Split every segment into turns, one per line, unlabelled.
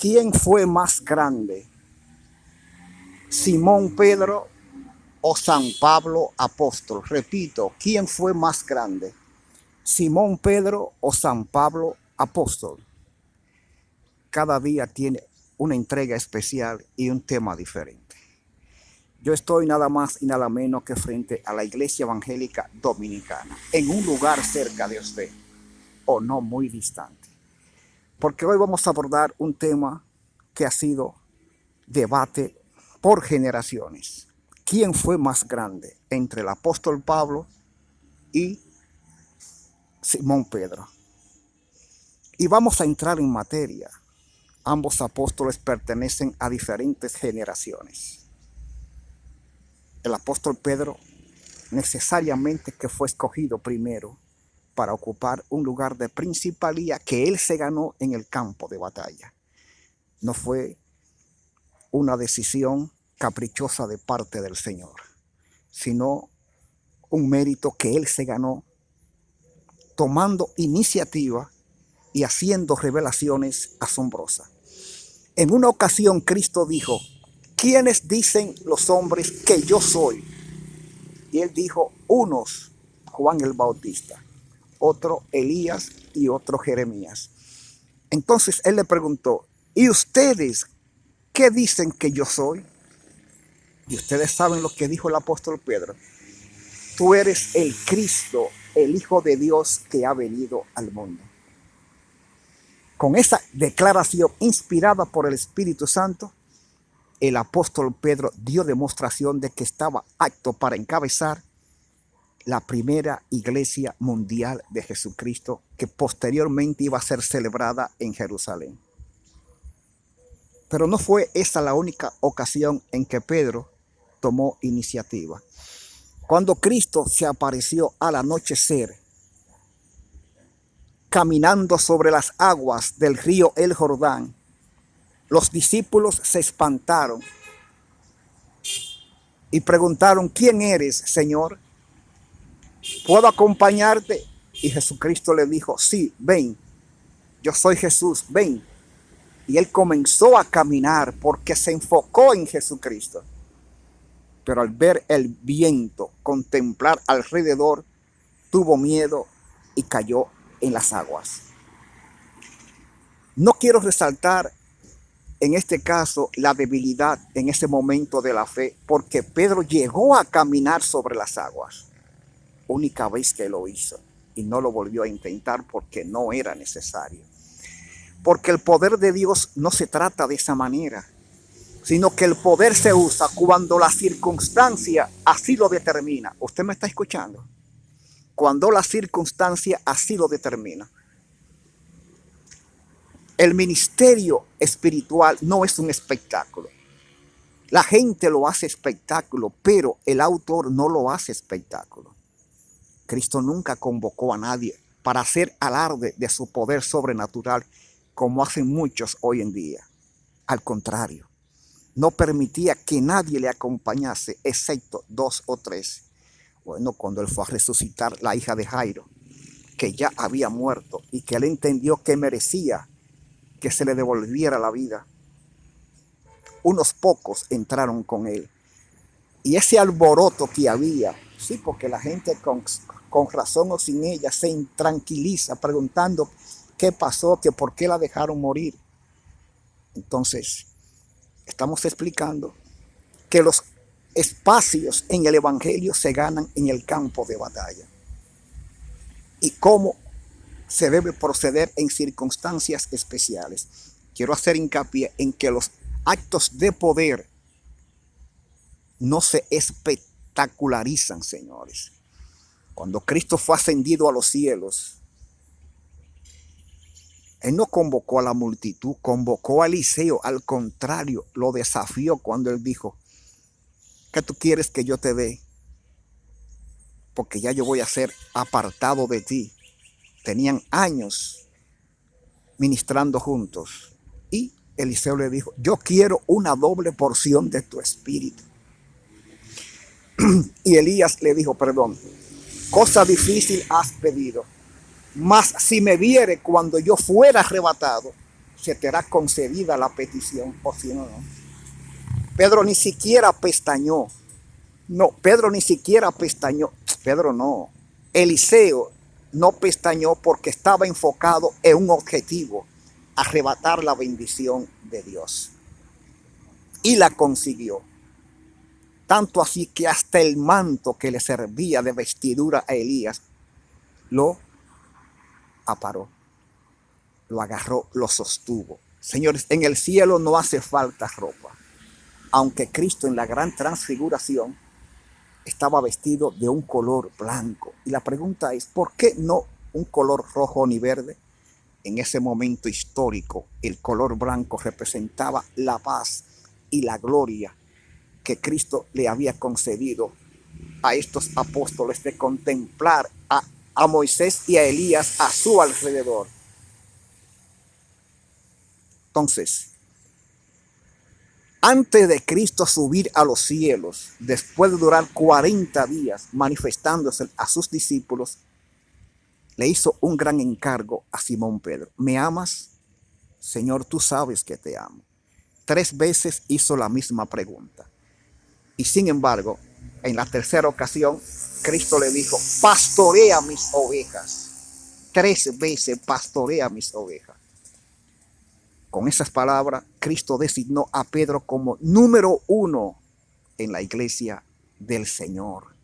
¿Quién fue más grande? ¿Simón Pedro o San Pablo apóstol? Repito, ¿quién fue más grande? ¿Simón Pedro o San Pablo apóstol? Cada día tiene una entrega especial y un tema diferente. Yo estoy nada más y nada menos que frente a la Iglesia Evangélica Dominicana, en un lugar cerca de usted, o no muy distante. Porque hoy vamos a abordar un tema que ha sido debate por generaciones. ¿Quién fue más grande entre el apóstol Pablo y Simón Pedro? Y vamos a entrar en materia. Ambos apóstoles pertenecen a diferentes generaciones. El apóstol Pedro necesariamente que fue escogido primero para ocupar un lugar de principalía que él se ganó en el campo de batalla. No fue una decisión caprichosa de parte del Señor, sino un mérito que él se ganó tomando iniciativa y haciendo revelaciones asombrosas. En una ocasión Cristo dijo: ¿quiénes dicen los hombres que yo soy? Y él dijo: unos Juan el Bautista, otro Elías y otro Jeremías. Entonces él le preguntó: ¿y ustedes qué dicen que yo soy? Y ustedes saben lo que dijo el apóstol Pedro: tú eres el Cristo, el Hijo de Dios que ha venido al mundo. Con esa declaración inspirada por el Espíritu Santo, el apóstol Pedro dio demostración de que estaba apto para encabezar la primera iglesia mundial de Jesucristo, que posteriormente iba a ser celebrada en Jerusalén. Pero no fue esa la única ocasión en que Pedro tomó iniciativa. Cuando Cristo se apareció al anochecer, caminando sobre las aguas del río el Jordán, los discípulos se espantaron y preguntaron: ¿quién eres, Señor? ¿Puedo acompañarte? Y Jesucristo le dijo: sí, ven, yo soy Jesús, ven. Y él comenzó a caminar porque se enfocó en Jesucristo. Pero al ver el viento, contemplar alrededor, tuvo miedo y cayó en las aguas. No quiero resaltar en este caso la debilidad en ese momento de la fe, porque Pedro llegó a caminar sobre las aguas, única vez que lo hizo, y no lo volvió a intentar porque no era necesario. Porque el poder de Dios no se trata de esa manera, sino que el poder se usa cuando la circunstancia así lo determina. ¿Usted me está escuchando? Cuando la circunstancia así lo determina. El ministerio espiritual no es un espectáculo. La gente lo hace espectáculo, pero el autor no lo hace espectáculo. Cristo nunca convocó a nadie para hacer alarde de su poder sobrenatural como hacen muchos hoy en día. Al contrario, no permitía que nadie le acompañase excepto 2 o 3. Bueno, cuando él fue a resucitar la hija de Jairo, que ya había muerto y que él entendió que merecía que se le devolviera la vida, unos pocos entraron con él. Y ese alboroto que había, sí, porque la gente con razón o sin ella se intranquiliza preguntando qué pasó, que por qué la dejaron morir. Entonces, estamos explicando que los espacios en el evangelio se ganan en el campo de batalla. Y cómo se debe proceder en circunstancias especiales. Quiero hacer hincapié en que los actos de poder no se espectacularizan, señores. Cuando Cristo fue ascendido a los cielos, él no convocó a la multitud, convocó a Eliseo. Al contrario, lo desafió cuando él dijo: ¿qué tú quieres que yo te dé? Porque ya yo voy a ser apartado de ti. Tenían años ministrando juntos. Y Eliseo le dijo: yo quiero una doble porción de tu espíritu. Y Elías le dijo: perdón, cosa difícil has pedido, mas si me viere cuando yo fuera arrebatado, se te hará concedida la petición, o si no, no. Pedro ni siquiera pestañó. No, Pedro ni siquiera pestañó. Pedro no. Eliseo no pestañó porque estaba enfocado en un objetivo: arrebatar la bendición de Dios. Y la consiguió. Tanto así que hasta el manto que le servía de vestidura a Elías lo aparó, lo agarró, lo sostuvo. Señores, en el cielo no hace falta ropa. Aunque Cristo en la gran transfiguración estaba vestido de un color blanco. Y la pregunta es, ¿por qué no un color rojo ni verde? En ese momento histórico, el color blanco representaba la paz y la gloria que Cristo le había concedido a estos apóstoles de contemplar a Moisés y a Elías a su alrededor. Entonces, antes de Cristo subir a los cielos, después de durar 40 días manifestándose a sus discípulos, le hizo un gran encargo a Simón Pedro. ¿Me amas? Señor, tú sabes que te amo. 3 veces hizo la misma pregunta. Y sin embargo, en la tercera ocasión, Cristo le dijo, pastorea mis ovejas. 3 veces pastorea mis ovejas. Con esas palabras, Cristo designó a Pedro como número 1 en la iglesia del Señor,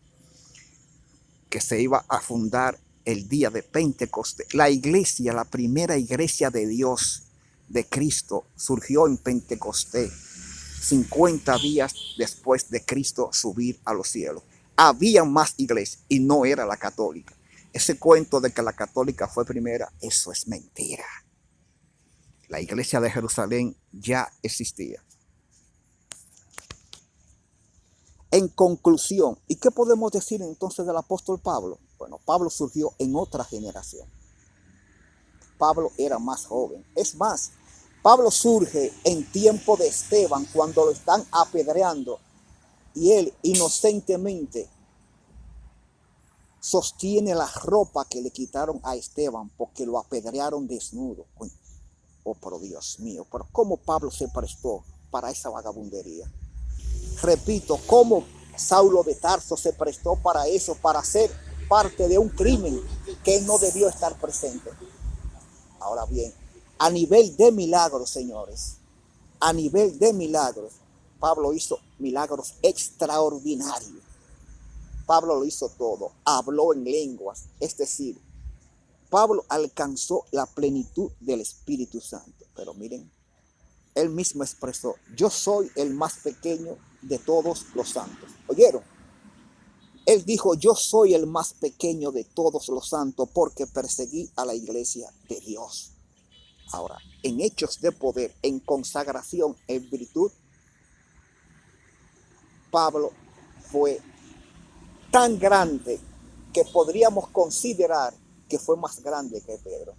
que se iba a fundar el día de Pentecostés. La iglesia, la primera iglesia de Dios, de Cristo, surgió en Pentecostés, 50 días después de Cristo subir a los cielos. Había más iglesias y no era la católica. Ese cuento de que la católica fue primera, eso es mentira. La iglesia de Jerusalén ya existía. En conclusión, ¿y qué podemos decir entonces del apóstol Pablo? Bueno, Pablo surgió en otra generación. Pablo era más joven. Es más, Pablo surge en tiempo de Esteban, cuando lo están apedreando, y él inocentemente sostiene la ropa que le quitaron a Esteban porque lo apedrearon desnudo. Oh, pero Dios mío, pero ¿cómo Pablo se prestó para esa vagabundería? Repito, ¿cómo Saulo de Tarso se prestó para eso, para ser parte de un crimen que él no debió estar presente? Ahora bien, a nivel de milagros, señores, a nivel de milagros, Pablo hizo milagros extraordinarios. Pablo lo hizo todo, habló en lenguas, es decir, Pablo alcanzó la plenitud del Espíritu Santo. Pero miren, él mismo expresó, yo soy el más pequeño de todos los santos. ¿Oyeron? Él dijo, yo soy el más pequeño de todos los santos porque perseguí a la iglesia de Dios. Ahora, en hechos de poder, en consagración, en virtud, Pablo fue tan grande que podríamos considerar que fue más grande que Pedro.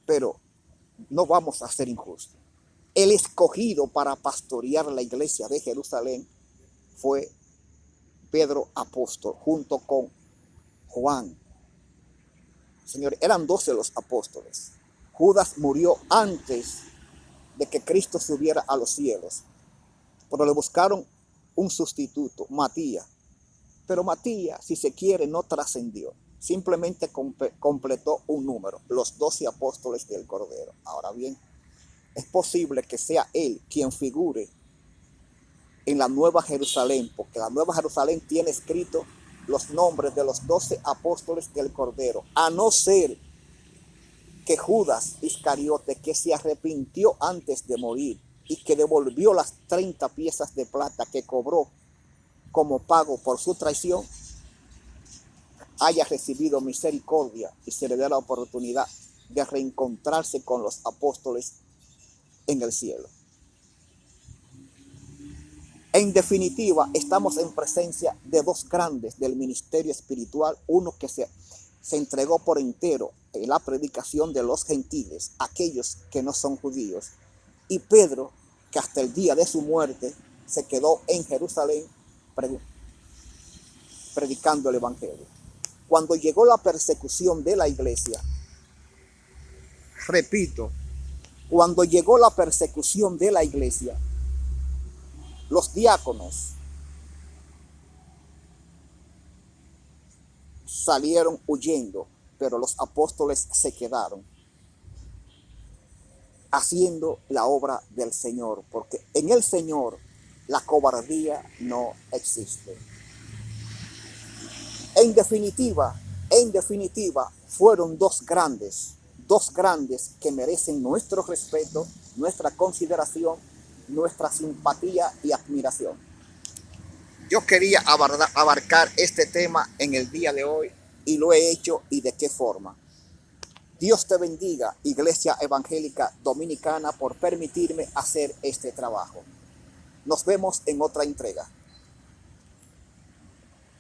Pero no vamos a ser injustos. El escogido para pastorear la iglesia de Jerusalén fue Pedro apóstol, junto con Juan. Señores, eran 12 los apóstoles. Judas murió antes de que Cristo subiera a los cielos, pero le buscaron un sustituto, Matías. Pero Matías, si se quiere, no trascendió. Simplemente completó un número, los 12 apóstoles del Cordero. Ahora bien, es posible que sea él quien figure en la Nueva Jerusalén, porque la Nueva Jerusalén tiene escrito los nombres de los 12 apóstoles del Cordero, a no ser que Judas Iscariote, que se arrepintió antes de morir y que devolvió las 30 piezas de plata que cobró como pago por su traición, haya recibido misericordia y se le dé la oportunidad de reencontrarse con los apóstoles en el cielo. En definitiva, estamos en presencia de 2 grandes del ministerio espiritual, uno que se entregó por entero en la predicación de los gentiles, aquellos que no son judíos, y Pedro, que hasta el día de su muerte se quedó en Jerusalén predicando el evangelio. Cuando llegó la persecución de la iglesia, Repito, cuando llegó la persecución de la iglesia, los diáconos salieron huyendo, pero los apóstoles se quedaron haciendo la obra del Señor, porque en el Señor la cobardía no existe. En definitiva, fueron dos grandes que merecen nuestro respeto, nuestra consideración, nuestra simpatía y admiración. Yo quería abarcar este tema en el día de hoy y lo he hecho, y de qué forma. Dios te bendiga, Iglesia Evangélica Dominicana, por permitirme hacer este trabajo. Nos vemos en otra entrega.